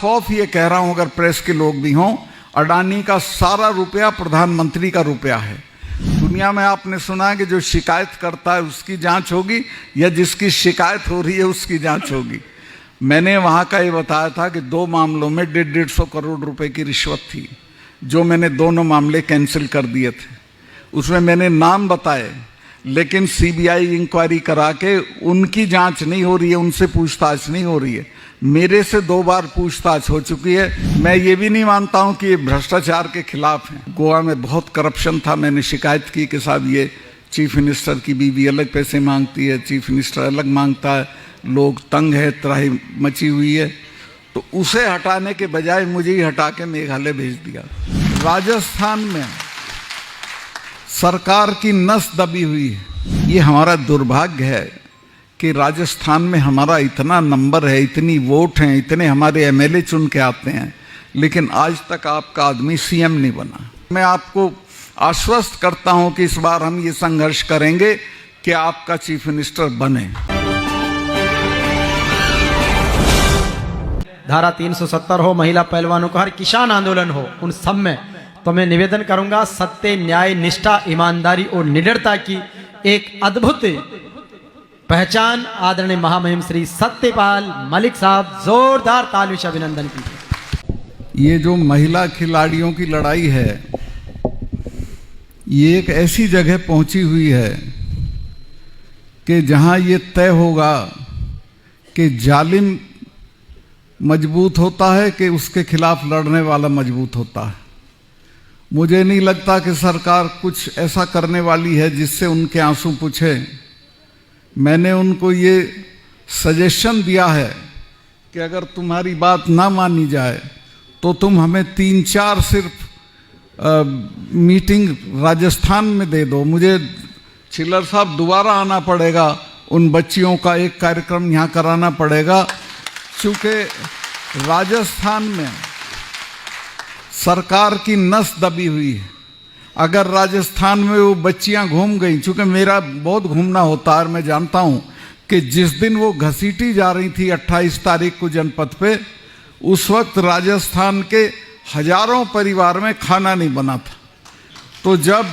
Of ये कह रहा हूं, अगर प्रेस के लोग भी हों, अडानी का सारा रुपया प्रधानमंत्री का रुपया है। दुनिया में आपने सुना है कि जो शिकायत करता है उसकी जांच होगी या जिसकी शिकायत हो रही है उसकी जांच होगी। मैंने वहां का ये बताया था कि 2 मामलों में 150 करोड़ रुपए की रिश्वत थी, जो मैंने दोनों मामले कैंसिल कर दिए थे। उसमें मैंने नाम बताए, लेकिन सीबीआई इंक्वायरी करा के उनकी जांच नहीं हो रही है, उनसे पूछताछ नहीं हो रही है। मेरे से 2 बार पूछताछ हो चुकी है। मैं ये भी नहीं मानता हूं कि ये भ्रष्टाचार के खिलाफ हैं। गोवा में बहुत करप्शन था, मैंने शिकायत की कि साहब ये चीफ मिनिस्टर की बीवी अलग पैसे मांगती है, चीफ मिनिस्टर अलग मांगता है, लोग तंग है, त्राही मची हुई है। तो उसे हटाने के बजाय मुझे ही हटा के मेघालय भेज दिया। राजस्थान में सरकार की नस दबी हुई है। ये हमारा दुर्भाग्य है कि राजस्थान में हमारा इतना नंबर है, इतनी वोट हैं, इतने हमारे एमएलए चुन के आते हैं, लेकिन आज तक आपका आदमी सीएम नहीं बना। मैं आपको आश्वस्त करता हूं कि इस बार हम ये संघर्ष करेंगे कि आपका चीफ मिनिस्टर बने। धारा 370 हो, महिला पहलवानों का, हर किसान आंदोलन हो, उन सब में तो मैं निवेदन करूंगा, सत्य, न्याय, निष्ठा, ईमानदारी और निडरता की एक अद्भुत पहचान आदरणीय महामहिम श्री सत्यपाल मलिक साहब, जोरदार तालियों से अभिनंदन कीजिए। ये जो महिला खिलाड़ियों की लड़ाई है, ये एक ऐसी जगह पहुंची हुई है कि जहां ये तय होगा कि जालिम मजबूत होता है कि उसके खिलाफ लड़ने वाला मजबूत होता है। मुझे नहीं लगता कि सरकार कुछ ऐसा करने वाली है जिससे उनके आंसू पूछे। मैंने उनको ये सजेशन दिया है कि अगर तुम्हारी बात ना मानी जाए तो तुम हमें 3-4 सिर्फ मीटिंग राजस्थान में दे दो। मुझे छिल्लर साहब दोबारा आना पड़ेगा, उन बच्चियों का एक कार्यक्रम यहाँ कराना पड़ेगा, क्योंकि राजस्थान में सरकार की नस दबी हुई है। अगर राजस्थान में वो बच्चियां घूम गई, चूंकि मेरा बहुत घूमना होता है, मैं जानता हूं कि जिस दिन वो घसीटी जा रही थी 28 तारीख को जनपद पे, उस वक्त राजस्थान के हजारों परिवार में खाना नहीं बना था। तो जब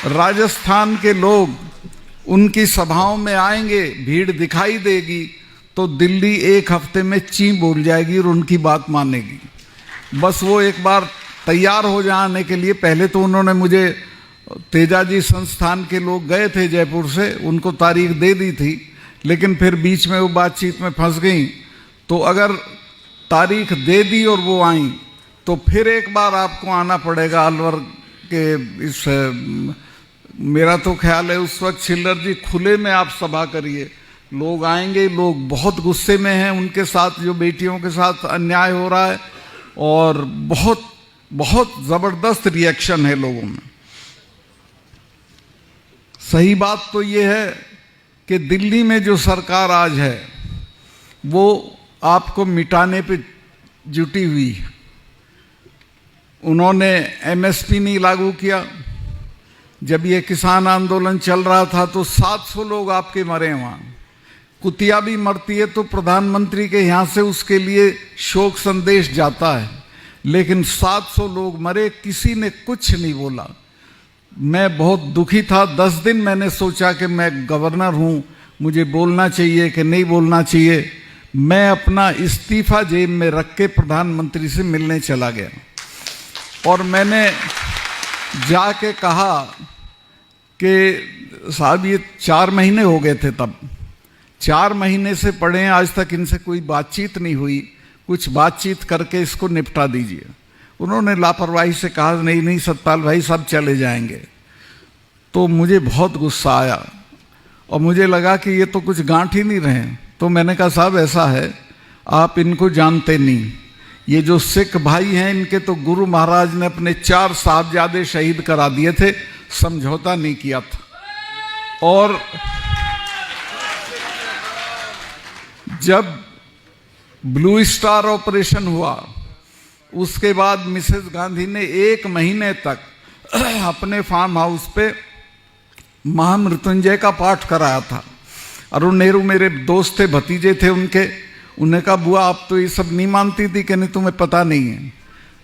राजस्थान के लोग उनकी सभाओं में आएंगे, भीड़ दिखाई देगी, तो दिल्ली 1 हफ्ते में ची बोल जाएगी और उनकी बात मानेगी। बस वो एक बार तैयार हो जाने के लिए, पहले तो उन्होंने मुझे, तेजाजी संस्थान के लोग गए थे जयपुर से, उनको तारीख दे दी थी, लेकिन फिर बीच में वो बातचीत में फंस गई। तो अगर तारीख दे दी और वो आई, तो फिर एक बार आपको आना पड़ेगा अलवर के इस, मेरा तो ख्याल है उस वक्त छिल्लर जी खुले में आप सभा करिए, लोग आएंगे। लोग बहुत गुस्से में हैं उनके साथ, जो बेटियों के साथ अन्याय हो रहा है, और बहुत बहुत जबरदस्त रिएक्शन है लोगों में। सही बात तो ये है कि दिल्ली में जो सरकार आज है वो आपको मिटाने पे जुटी हुई है। उन्होंने एमएसपी नहीं लागू किया। जब ये किसान आंदोलन चल रहा था तो 700 लोग आपके मरे वहां। कुतिया भी मरती है तो प्रधानमंत्री के यहां से उसके लिए शोक संदेश जाता है, लेकिन 700 लोग मरे, किसी ने कुछ नहीं बोला। मैं बहुत दुखी था। 10 दिन मैंने सोचा कि मैं गवर्नर हूं, मुझे बोलना चाहिए कि नहीं बोलना चाहिए। मैं अपना इस्तीफा जेब में रख के प्रधानमंत्री से मिलने चला गया और मैंने जाके कहा कि साहब ये 4 महीने हो गए थे, तब 4 महीने से पड़े हैं, आज तक इनसे कोई बातचीत नहीं हुई, कुछ बातचीत करके इसको निपटा दीजिए। उन्होंने लापरवाही से कहा नहीं नहीं सतपाल भाई सब चले जाएंगे। तो मुझे बहुत गुस्सा आया और मुझे लगा कि ये तो कुछ गांठ ही नहीं रहे। तो मैंने कहा साहब ऐसा है, आप इनको जानते नहीं, ये जो सिख भाई हैं इनके तो गुरु महाराज ने अपने 4 साहबजादे शहीद करा दिए थे, समझौता नहीं किया था। और जब ब्लू स्टार ऑपरेशन हुआ उसके बाद मिसेस गांधी ने 1 महीने तक अपने फार्म हाउस पे महामृत्युंजय का पाठ कराया था। अरुण नेहरू मेरे दोस्त थे, भतीजे थे उनके, उन्हें कहा बुआ आप तो ये सब नहीं मानती थी, कि नहीं तुम्हें पता नहीं है,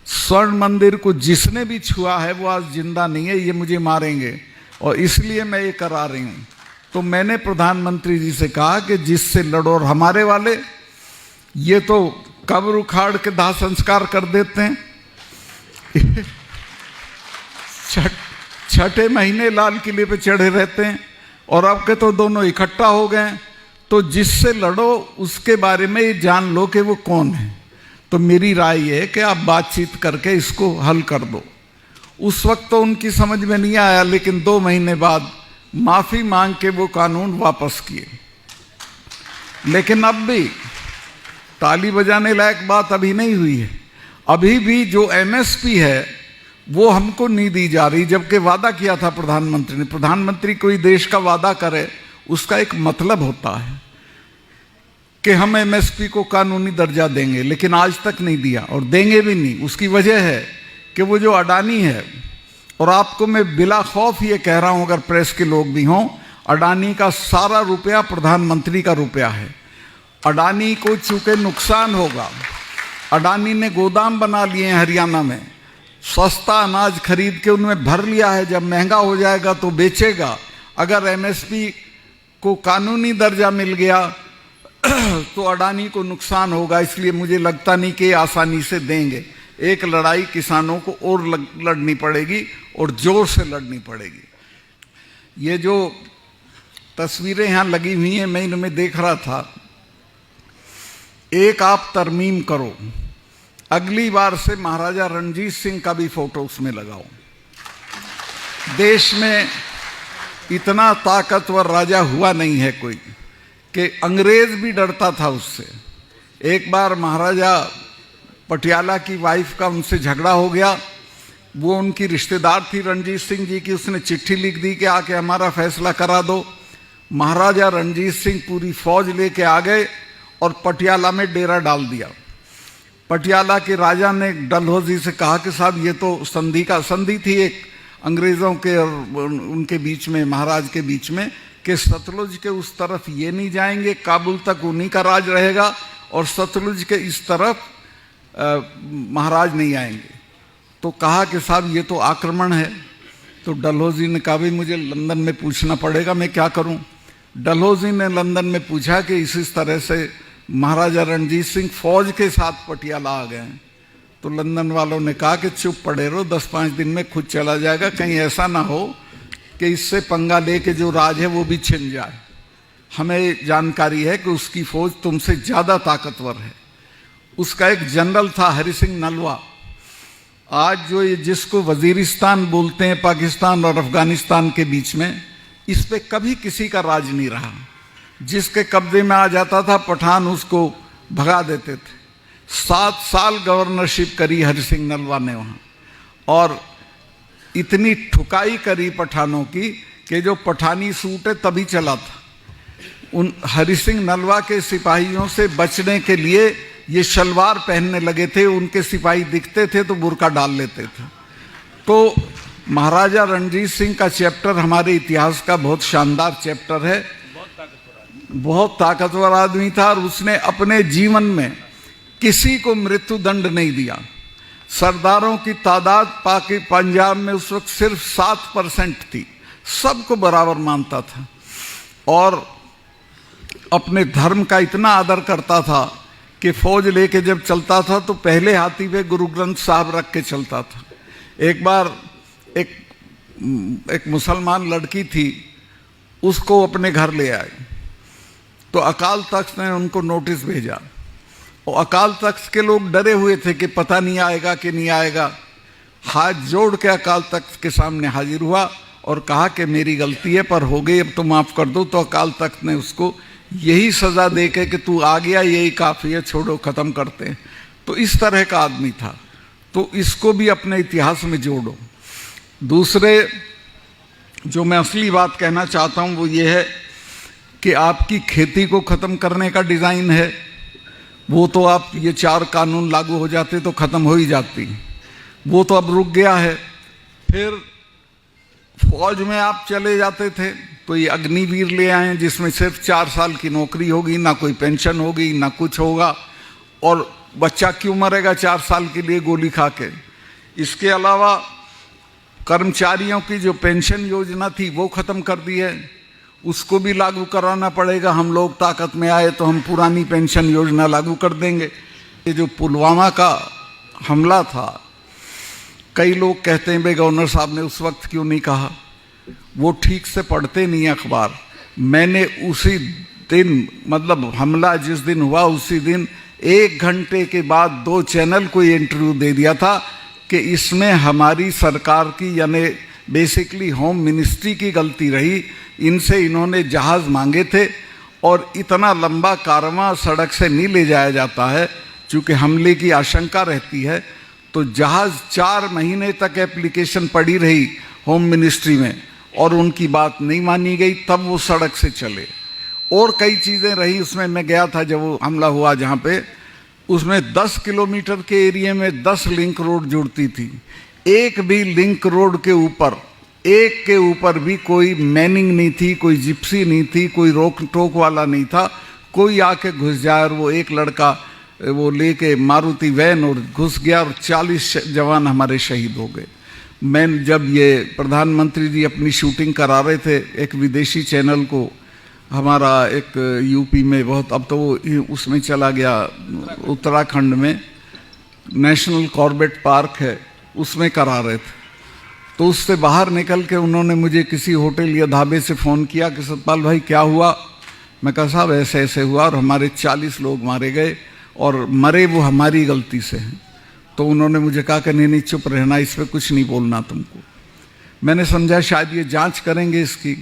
स्वर्ण मंदिर को जिसने भी छुआ है वो आज जिंदा नहीं है, ये मुझे मारेंगे और इसलिए मैं ये करा रही हूँ। तो मैंने प्रधानमंत्री जी से कहा कि जिससे लड़ो, और हमारे वाले ये तो कब्र उखाड़ के दाह संस्कार कर देते हैं छठे महीने लाल किले पे चढ़े रहते हैं, और अब के तो दोनों इकट्ठा हो गए। तो जिससे लड़ो उसके बारे में ये जान लो कि वो कौन है। तो मेरी राय ये है कि आप बातचीत करके इसको हल कर दो। उस वक्त तो उनकी समझ में नहीं आया, लेकिन 2 महीने बाद माफी मांग के वो कानून वापस किए। लेकिन अब भी ताली बजाने लायक बात अभी नहीं हुई है। अभी भी जो एमएसपी है वो हमको नहीं दी जा रही, जबकि वादा किया था प्रधानमंत्री ने। प्रधानमंत्री कोई देश का वादा करे उसका एक मतलब होता है कि हम एमएसपी को कानूनी दर्जा देंगे, लेकिन आज तक नहीं दिया और देंगे भी नहीं। उसकी वजह है कि वो जो अडानी है, और आपको मैं बिला खौफ ये कह रहा हूं, अगर प्रेस के लोग भी हों, अडानी का सारा रुपया प्रधानमंत्री का रुपया है। अडानी को चूंकि नुकसान होगा, अडानी ने गोदाम बना लिए हैं हरियाणा में, सस्ता अनाज खरीद के उनमें भर लिया है, जब महंगा हो जाएगा तो बेचेगा। अगर एमएसपी को कानूनी दर्जा मिल गया तो अडानी को नुकसान होगा, इसलिए मुझे लगता नहीं कि आसानी से देंगे। एक लड़ाई किसानों को और लड़नी पड़ेगी और जोर से लड़नी पड़ेगी। ये जो तस्वीरें यहाँ लगी हुई हैं, मैं इनमें देख रहा था, एक आप तरमीम करो, अगली बार से महाराजा रणजीत सिंह का भी फोटो उसमें लगाओ। देश में इतना ताकतवर राजा हुआ नहीं है कोई कि अंग्रेज भी डरता था उससे। एक बार महाराजा पटियाला की वाइफ का उनसे झगड़ा हो गया, वो उनकी रिश्तेदार थी रणजीत सिंह जी की, उसने चिट्ठी लिख दी कि आके हमारा फैसला करा दो। महाराजा रणजीत सिंह पूरी फौज लेके आ गए और पटियाला में डेरा डाल दिया। पटियाला के राजा ने डलहौजी से कहा कि साहब ये तो संधि थी एक अंग्रेज़ों के और उनके बीच में, महाराज के बीच में, कि सतलुज के उस तरफ ये नहीं जाएंगे, काबुल तक उन्हीं का राज रहेगा, और सतलुज के इस तरफ महाराज नहीं आएंगे। तो कहा कि साहब ये तो आक्रमण है। तो डलहौजी ने कहा भाई मुझे लंदन में पूछना पड़ेगा, मैं क्या करूं। डलहौजी ने लंदन में पूछा कि इस तरह से महाराजा रणजीत सिंह फौज के साथ पटियाला आ गए हैं। तो लंदन वालों ने कहा कि चुप पड़े रहो, 10-5 दिन में खुद चला जाएगा, कहीं ऐसा ना हो कि इससे पंगा लेके जो राज है वो भी छिन जाए। हमें जानकारी है कि उसकी फौज तुमसे ज़्यादा ताकतवर है। उसका एक जनरल था हरि सिंह नलवा, आज जो ये जिसको वजीरिस्तान बोलते हैं पाकिस्तान और अफगानिस्तान के बीच में, इस पे कभी किसी का राज नहीं रहा। जिसके कब्जे में आ जाता था पठान उसको भगा देते थे। 7 साल गवर्नरशिप करी हरि सिंह नलवा ने वहाँ, और इतनी ठुकाई करी पठानों की कि जो पठानी सूट है तभी चला था। उन हरि सिंह नलवा के सिपाहियों से बचने के लिए ये शलवार पहनने लगे थे। उनके सिपाही दिखते थे तो बुर्का डाल लेते थे। तो महाराजा रणजीत सिंह का चैप्टर हमारे इतिहास का बहुत शानदार चैप्टर है। बहुत ताकतवर आदमी था और उसने अपने जीवन में किसी को मृत्यु दंड नहीं दिया। सरदारों की तादाद पंजाब में उस वक्त सिर्फ 7% थी, सबको बराबर मानता था और अपने धर्म का इतना आदर करता था कि फौज लेके जब चलता था तो पहले हाथी पे गुरु ग्रंथ साहब रख के चलता था। एक बार एक मुसलमान लड़की थी, उसको अपने घर ले आए तो अकाल तख्त ने उनको नोटिस भेजा और अकाल तख्त के लोग डरे हुए थे कि पता नहीं आएगा कि नहीं आएगा। हाथ जोड़ के अकाल तख्त के सामने हाजिर हुआ और कहा कि मेरी गलती है पर हो गई, अब तो माफ़ कर दो। तो अकाल तख्त ने उसको यही सज़ा दे के कि तू आ गया यही काफ़ी है, छोड़ो ख़त्म करते हैं। तो इस तरह का आदमी था। तो इसको भी अपने इतिहास में जोड़ो। दूसरे जो मैं असली बात कहना चाहता हूँ वो ये है कि आपकी खेती को ख़त्म करने का डिज़ाइन है, वो तो आप ये 4 कानून लागू हो जाते तो ख़त्म हो ही जाती, वो तो अब रुक गया है। फिर फौज में आप चले जाते थे तो ये अग्निवीर ले आए हैं जिसमें सिर्फ 4 साल की नौकरी होगी, ना कोई पेंशन होगी, ना कुछ होगा, और बच्चा क्यों मरेगा 4 साल के लिए गोली खा के। इसके अलावा कर्मचारियों की जो पेंशन योजना थी वो ख़त्म कर दी है, उसको भी लागू कराना पड़ेगा। हम लोग ताकत में आए तो हम पुरानी पेंशन योजना लागू कर देंगे। ये जो पुलवामा का हमला था, कई लोग कहते हैं भाई गवर्नर साहब ने उस वक्त क्यों नहीं कहा, वो ठीक से पढ़ते नहीं अखबार। मैंने उसी दिन, मतलब हमला जिस दिन हुआ उसी दिन 1 घंटे के बाद 2 चैनल को इंटरव्यू दे दिया था कि इसमें हमारी सरकार की, यानी बेसिकली होम मिनिस्ट्री की गलती रही। इनसे इन्होंने जहाज़ मांगे थे और इतना लंबा कारवां सड़क से नहीं ले जाया जाता है, चूँकि हमले की आशंका रहती है। तो जहाज़ 4 महीने तक एप्लीकेशन पड़ी रही होम मिनिस्ट्री में और उनकी बात नहीं मानी गई, तब वो सड़क से चले। और कई चीज़ें रही उसमें। मैं गया था जब वो हमला हुआ जहाँ पे, उसमें 10 किलोमीटर के एरिया में 10 लिंक रोड जुड़ती थी। एक भी लिंक रोड के ऊपर, एक के ऊपर भी कोई मैनिंग नहीं थी, कोई जिप्सी नहीं थी, कोई रोक टोक वाला नहीं था। कोई आके घुस जाए, और वो एक लड़का वो लेके मारुति वैन और घुस गया और 40 जवान हमारे शहीद हो गए। मैं जब ये प्रधानमंत्री जी अपनी शूटिंग करा रहे थे एक विदेशी चैनल को, हमारा एक यूपी में बहुत, अब तो वो उसमें चला गया, उत्तराखंड में नेशनल कॉर्बेट पार्क है, उसमें करा रहे थे। तो उससे बाहर निकल के उन्होंने मुझे किसी होटल या ढाबे से फ़ोन किया कि सतपाल भाई क्या हुआ। मैं कहा साहब ऐसे ऐसे हुआ और हमारे 40 लोग मारे गए, और मरे वो हमारी गलती से हैं। तो उन्होंने मुझे कहा कि नहीं चुप रहना, इस पर कुछ नहीं बोलना तुमको। मैंने समझा शायद ये जांच करेंगे इसकी,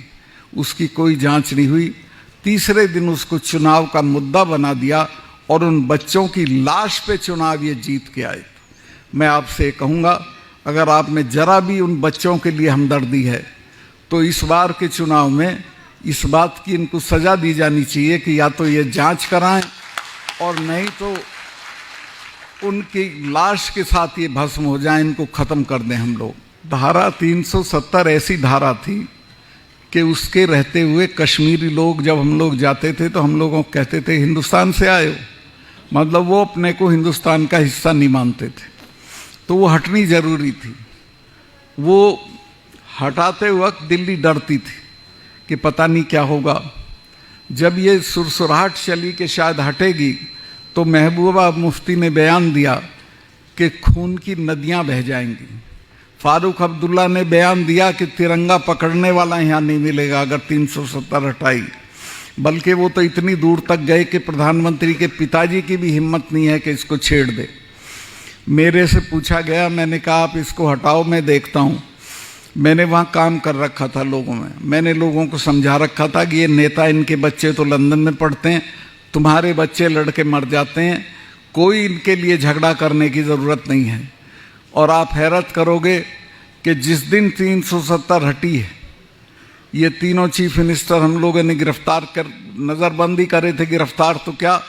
उसकी कोई जांच नहीं हुई। तीसरे दिन उसको चुनाव का मुद्दा बना दिया और उन बच्चों की लाश पे चुनाव ये जीत के आए। मैं आपसे कहूँगा, अगर आप में जरा भी उन बच्चों के लिए हमदर्दी है तो इस बार के चुनाव में इस बात की इनको सज़ा दी जानी चाहिए कि या तो ये जांच कराएं और नहीं तो उनकी लाश के साथ ये भस्म हो जाए, इनको ख़त्म कर दें हम लोग। धारा 370 ऐसी धारा थी कि उसके रहते हुए कश्मीरी लोग जब हम लोग जाते थे तो हम लोगों को कहते थे हिंदुस्तान से आए हो, मतलब वो अपने को हिंदुस्तान का हिस्सा नहीं मानते थे। तो वो हटनी ज़रूरी थी। वो हटाते वक्त दिल्ली डरती थी कि पता नहीं क्या होगा। जब ये सुरसुराहट चली कि शायद हटेगी, तो महबूबा मुफ्ती ने बयान दिया कि खून की नदियां बह जाएंगी। फारूक अब्दुल्ला ने बयान दिया कि तिरंगा पकड़ने वाला यहाँ नहीं मिलेगा अगर 370 हटाई। बल्कि वो तो इतनी दूर तक गए कि प्रधानमंत्री के पिताजी की भी हिम्मत नहीं है कि इसको छेड़ दे। मेरे से पूछा गया, मैंने कहा आप इसको हटाओ, मैं देखता हूँ। मैंने वहाँ काम कर रखा था लोगों में, मैंने लोगों को समझा रखा था कि ये नेता, इनके बच्चे तो लंदन में पढ़ते हैं, तुम्हारे बच्चे लड़के मर जाते हैं, कोई इनके लिए झगड़ा करने की ज़रूरत नहीं है। और आप हैरत करोगे कि जिस दिन 370 हटी है, ये तीनों चीफ मिनिस्टर हम लोगों ने गिरफ्तार कर, नज़रबंदी करे थे गिरफ्तार, तो क्या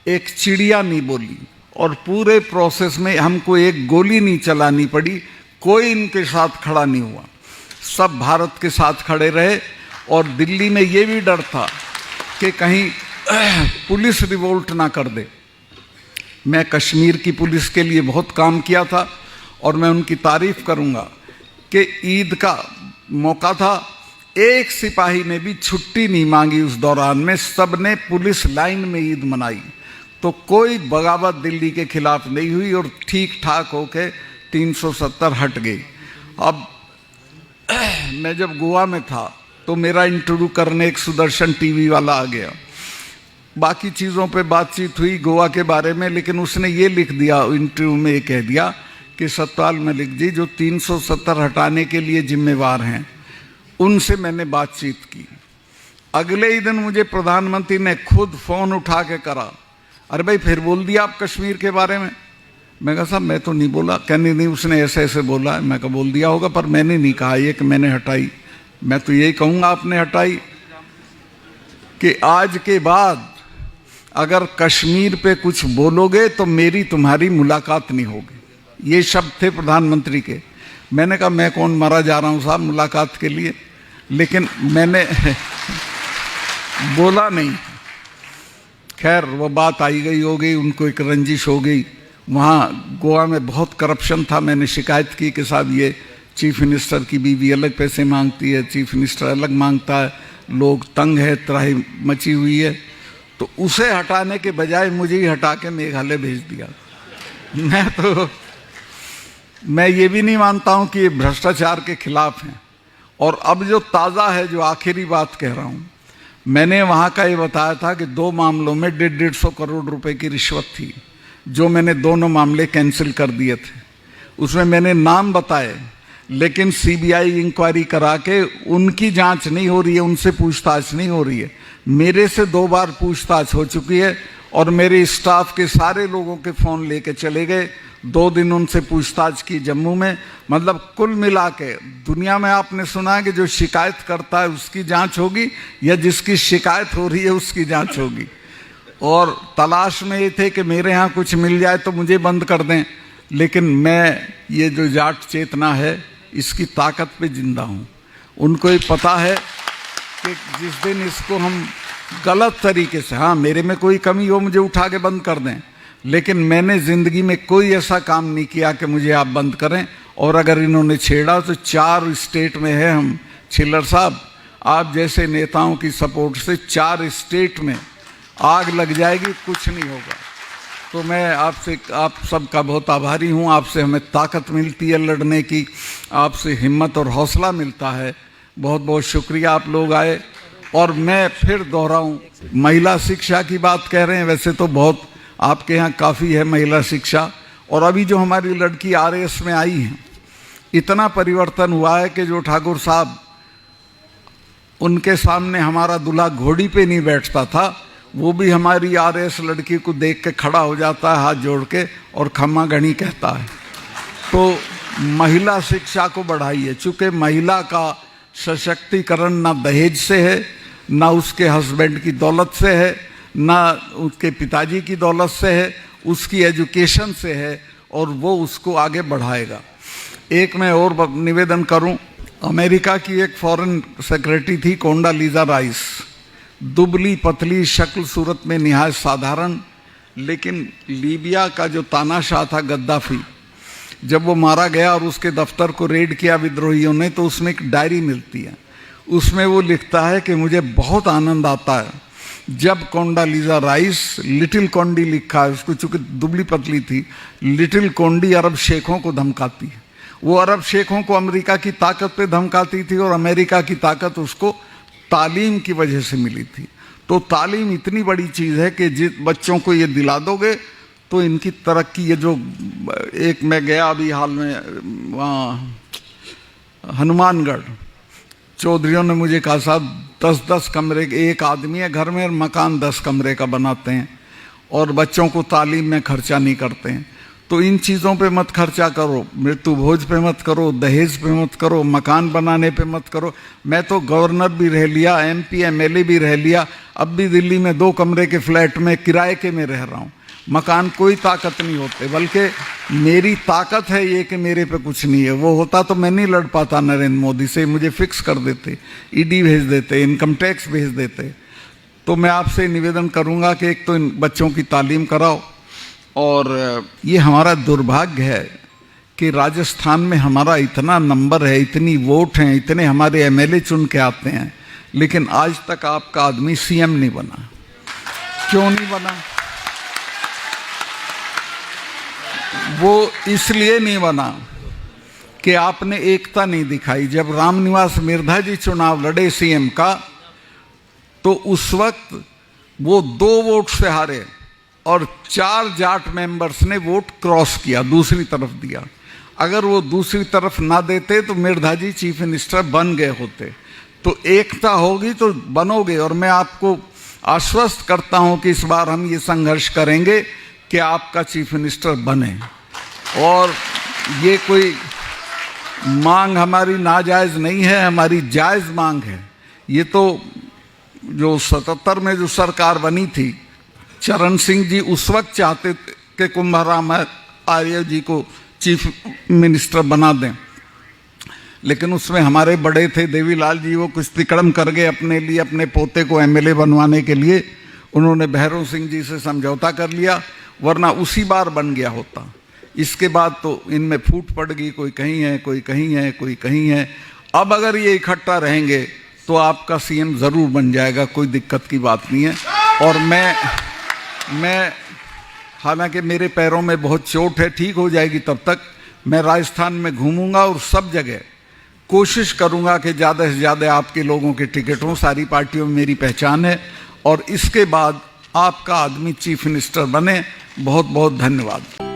एक चिड़िया नहीं बोली और पूरे प्रोसेस में हमको एक गोली नहीं चलानी पड़ी, कोई इनके साथ खड़ा नहीं हुआ, सब भारत के साथ खड़े रहे। और दिल्ली में ये भी डर था कि कहीं पुलिस रिवोल्ट ना कर दे। मैं कश्मीर की पुलिस के लिए बहुत काम किया था और मैं उनकी तारीफ करूंगा कि ईद का मौका था, एक सिपाही ने भी छुट्टी नहीं मांगी उस दौरान में, सब ने पुलिस लाइन में ईद मनाई। तो कोई बगावत दिल्ली के खिलाफ नहीं हुई और ठीक ठाक होके 370 हट गई। अब मैं जब गोवा में था तो मेरा इंटरव्यू करने एक सुदर्शन टीवी वाला आ गया। बाकी चीज़ों पे बातचीत हुई गोवा के बारे में, लेकिन उसने ये लिख दिया इंटरव्यू में, ये कह दिया कि सतपाल मलिक जी जो 370 हटाने के लिए जिम्मेवार हैं, उनसे मैंने बातचीत की। अगले ही दिन मुझे प्रधानमंत्री ने खुद फ़ोन उठा के करा, अरे भाई फिर बोल दिया आप कश्मीर के बारे में। मैं कहा साहब मैं तो नहीं बोला। कहने नहीं, उसने ऐसे ऐसे बोला। मैं कहा बोल दिया होगा, पर मैंने नहीं कहा ये कि मैंने हटाई। मैं तो यही कहूँगा आपने हटाई। कि आज के बाद अगर कश्मीर पे कुछ बोलोगे तो मेरी तुम्हारी मुलाकात नहीं होगी। ये शब्द थे प्रधानमंत्री के। मैंने कहा मैं कौन मरा जा रहा हूँ साहब मुलाकात के लिए, लेकिन मैंने बोला नहीं। खैर वो बात आई गई हो गई, उनको एक रंजिश हो गई। वहाँ गोवा में बहुत करप्शन था, मैंने शिकायत की कि साहब ये चीफ मिनिस्टर की बीवी अलग पैसे मांगती है, चीफ मिनिस्टर अलग मांगता है, लोग तंग है, त्राही मची हुई है। तो उसे हटाने के बजाय मुझे ही हटा के मेघालय भेज दिया। मैं ये भी नहीं मानता हूँ कि ये भ्रष्टाचार के खिलाफ हैं। और अब जो ताज़ा है, जो आखिरी बात कह रहा हूँ, मैंने वहाँ का ये बताया था कि 2 मामलों में 150 करोड़ रुपए की रिश्वत थी, जो मैंने दोनों मामले कैंसिल कर दिए थे। उसमें मैंने नाम बताए, लेकिन सीबीआई इंक्वायरी करा के उनकी जांच नहीं हो रही है, उनसे पूछताछ नहीं हो रही है। मेरे से 2 बार पूछताछ हो चुकी है और मेरे स्टाफ के सारे लोगों के फ़ोन लेके चले गए। 2 दिन उनसे पूछताछ की जम्मू में। मतलब कुल मिला के दुनिया में आपने सुना है कि जो शिकायत करता है उसकी जांच होगी, या जिसकी शिकायत हो रही है उसकी जांच होगी। और तलाश में ये थे कि मेरे यहाँ कुछ मिल जाए तो मुझे बंद कर दें, लेकिन मैं ये जो जाट चेतना है इसकी ताकत पे जिंदा हूँ। उनको ये पता है कि जिस दिन इसको हम गलत तरीके से, हाँ मेरे में कोई कमी हो मुझे उठा के बंद कर दें, लेकिन मैंने ज़िंदगी में कोई ऐसा काम नहीं किया कि मुझे आप बंद करें। और अगर इन्होंने छेड़ा तो 4 स्टेट में है हम। छिल्लर साहब, आप जैसे नेताओं की सपोर्ट से 4 स्टेट में आग लग जाएगी, कुछ नहीं होगा। तो मैं आपसे, आप सबका बहुत आभारी हूँ। आपसे हमें ताकत मिलती है लड़ने की, आपसे हिम्मत और हौसला मिलता है। बहुत बहुत शुक्रिया आप लोग आए। और मैं फिर दोहराऊं, महिला शिक्षा की बात कह रहे हैं, वैसे तो बहुत आपके यहाँ काफ़ी है महिला शिक्षा। और अभी जो हमारी लड़की RAS में आई है, इतना परिवर्तन हुआ है कि जो ठाकुर साहब उनके सामने हमारा दूल्हा घोड़ी पे नहीं बैठता था, वो भी हमारी RAS लड़की को देख के खड़ा हो जाता है हाथ जोड़ के और खम्मा गणी कहता है। तो महिला शिक्षा को बढ़ाइए, चूँकि महिला का सशक्तिकरण ना दहेज से है, ना उसके हस्बैंड की दौलत से है, ना उसके पिताजी की दौलत से है, उसकी एजुकेशन से है, और वो उसको आगे बढ़ाएगा। एक मैं और निवेदन करूं, अमेरिका की एक फॉरेन सेक्रेटरी थी कोंडालीजा राइस, दुबली पतली, शक्ल सूरत में निहायत साधारण, लेकिन लीबिया का जो तानाशाह था गद्दाफी, जब वो मारा गया और उसके दफ्तर को रेड किया विद्रोहियों ने, तो उसमें एक डायरी मिलती है। उसमें वो लिखता है कि मुझे बहुत आनंद आता है जब कोंडालीजा राइस, लिटिल कोंडी लिखा है उसको, चूँकि दुबली पतली थी, लिटिल कोंडी अरब शेखों को धमकाती है। वो अरब शेखों को अमेरिका की ताकत पे धमकाती थी, और अमेरिका की ताकत उसको तालीम की वजह से मिली थी। तो तालीम इतनी बड़ी चीज़ है कि जिस बच्चों को ये दिला दोगे तो इनकी तरक्की, ये जो एक मैं गया अभी हाल में वहाँ हनुमानगढ़, चौधरियों ने मुझे कहा साहब 10-10 कमरे के एक आदमी है घर में, मकान 10 कमरे का बनाते हैं और बच्चों को तालीम में खर्चा नहीं करते हैं। तो इन चीज़ों पे मत खर्चा करो, मृत्यु भोज पे मत करो, दहेज पे मत करो, मकान बनाने पे मत करो। मैं तो गवर्नर भी रह लिया, MP MLA भी रह लिया, अब भी दिल्ली में 2 कमरे के फ्लैट में किराए के में रह रहा हूँ। मकान कोई ताकत नहीं होते, बल्कि मेरी ताकत है ये कि मेरे पे कुछ नहीं है। वो होता तो मैं नहीं लड़ पाता नरेंद्र मोदी से, मुझे फिक्स कर देते, ED भेज देते, इनकम टैक्स भेज देते। तो मैं आपसे निवेदन करूंगा कि एक तो इन बच्चों की तालीम कराओ। और ये हमारा दुर्भाग्य है कि राजस्थान में हमारा इतना नंबर है, इतनी वोट हैं, इतने हमारे MLA चुन के आते हैं, लेकिन आज तक आपका आदमी CM नहीं बना। क्यों नहीं बना? वो इसलिए नहीं बना कि आपने एकता नहीं दिखाई। जब रामनिवास मिर्धा जी चुनाव लड़े CM का, तो उस वक्त वो 2 वोट से हारे और 4 जाट मेंबर्स ने वोट क्रॉस किया, दूसरी तरफ दिया। अगर वो दूसरी तरफ ना देते तो मिर्धा जी चीफ मिनिस्टर बन गए होते। तो एकता होगी तो बनोगे, और मैं आपको आश्वस्त करता हूं कि इस बार हम ये संघर्ष करेंगे कि आपका चीफ मिनिस्टर बने। और ये कोई मांग हमारी नाजायज़ नहीं है, हमारी जायज़ मांग है। ये तो जो 77 में जो सरकार बनी थी, चरण सिंह जी उस वक्त चाहते थे कि कुंभराम आर्य जी को चीफ मिनिस्टर बना दें, लेकिन उसमें हमारे बड़े थे देवीलाल जी, वो कुछ तिकड़म कर गए अपने लिए, अपने पोते को एमएलए बनवाने के लिए। उन्होंने भैरव सिंह जी से समझौता कर लिया, वरना उसी बार बन गया होता। इसके बाद तो इनमें फूट पड़ गई, कोई कहीं है, कोई कहीं है, कोई कहीं है। अब अगर ये इकट्ठा रहेंगे तो आपका सीएम जरूर बन जाएगा, कोई दिक्कत की बात नहीं है। और मैं हालांकि मेरे पैरों में बहुत चोट है, ठीक हो जाएगी तब तक मैं राजस्थान में घूमूंगा और सब जगह कोशिश करूंगा कि ज़्यादा से ज़्यादा आपके लोगों के टिकट हों। सारी पार्टियों में मेरी पहचान है, और इसके बाद आपका आदमी चीफ मिनिस्टर बने। बहुत बहुत धन्यवाद।